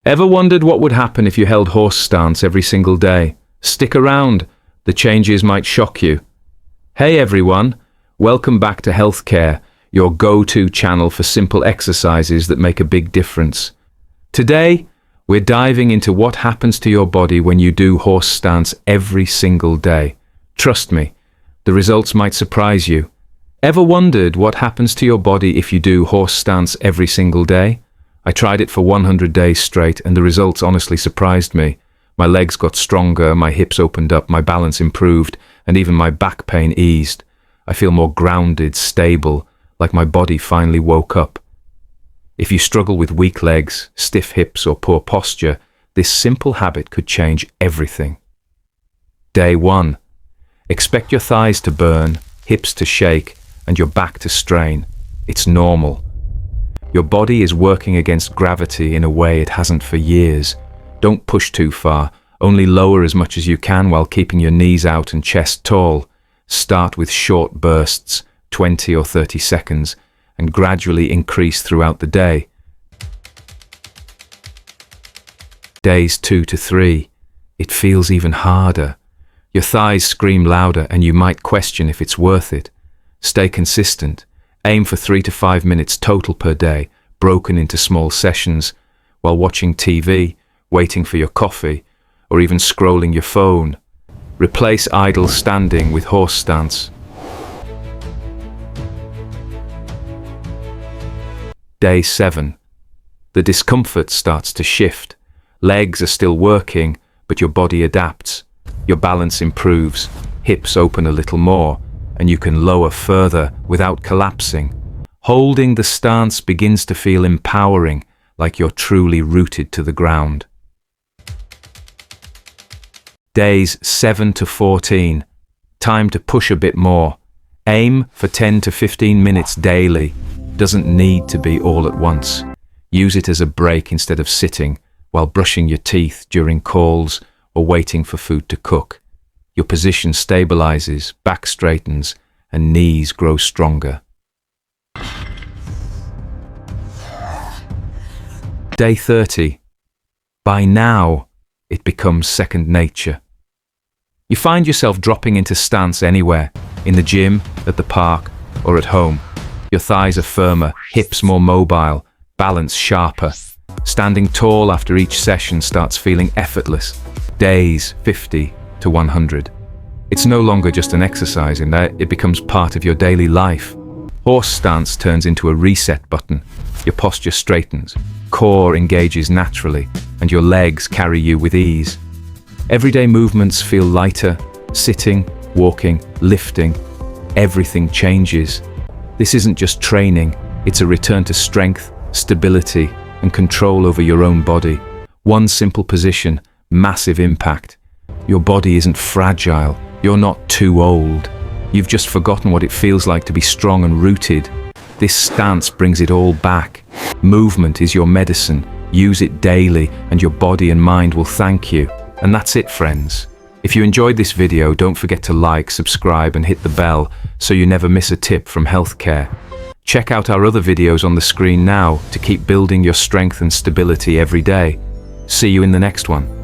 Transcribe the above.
Ever wondered what would happen if you held horse stance every single day? Stick around, the changes might shock you. Hey everyone, welcome back to Healthcare, your go-to channel for simple exercises that make a big difference. Today, we're diving into what happens to your body when you do horse stance every single day. Trust me, the results might surprise you. Ever wondered what happens to your body if you do horse stance every single day? I tried it for 100 days straight and the results honestly surprised me. My legs got stronger, my hips opened up, my balance improved, and even my back pain eased. I feel more grounded, stable, like my body finally woke up. If you struggle with weak legs, stiff hips, or poor posture, this simple habit could change everything. Day 1. Expect your thighs to burn, hips to shake, and your back to strain. It's normal. Your body is working against gravity in a way it hasn't for years. Don't push too far, only lower as much as you can while keeping your knees out and chest tall. Start with short bursts, 20 or 30 seconds, and gradually increase throughout the day. Days 2 to 3, it feels even harder. Your thighs scream louder and you might question if it's worth it. Stay consistent. Aim for 3 to 5 minutes total per day, broken into small sessions, while watching TV, waiting for your coffee, or even scrolling your phone. Replace idle standing with horse stance. Day 7. The discomfort starts to shift. Legs are still working, but your body adapts. Your balance improves, hips open a little more, and you can lower further without collapsing. Holding the stance begins to feel empowering, like you're truly rooted to the ground. Days 7 to 14. Time to push a bit more. Aim for 10 to 15 minutes daily. Doesn't need to be all at once. Use it as a break instead of sitting while brushing your teeth during calls or waiting for food to cook. Your position stabilizes, back straightens, and knees grow stronger. Day 30. By now, it becomes second nature. You find yourself dropping into stance anywhere, in the gym, at the park, or at home. Your thighs are firmer, hips more mobile, balance sharper. Standing tall after each session starts feeling effortless. Days 50 to 100. It's no longer just an exercise in that it becomes part of your daily life. Horse stance turns into a reset button. Your posture straightens, core engages naturally, and your legs carry you with ease. Everyday movements feel lighter, sitting, walking, lifting. Everything changes. This isn't just training, it's a return to strength, stability, and control over your own body. One simple position, massive impact. Your body isn't fragile. You're not too old. You've just forgotten what it feels like to be strong and rooted. This stance brings it all back. Movement is your medicine. Use it daily and your body and mind will thank you. And that's it, friends. If you enjoyed this video, don't forget to like, subscribe and hit the bell so you never miss a tip from Healthcare. Check out our other videos on the screen now to keep building your strength and stability every day. See you in the next one.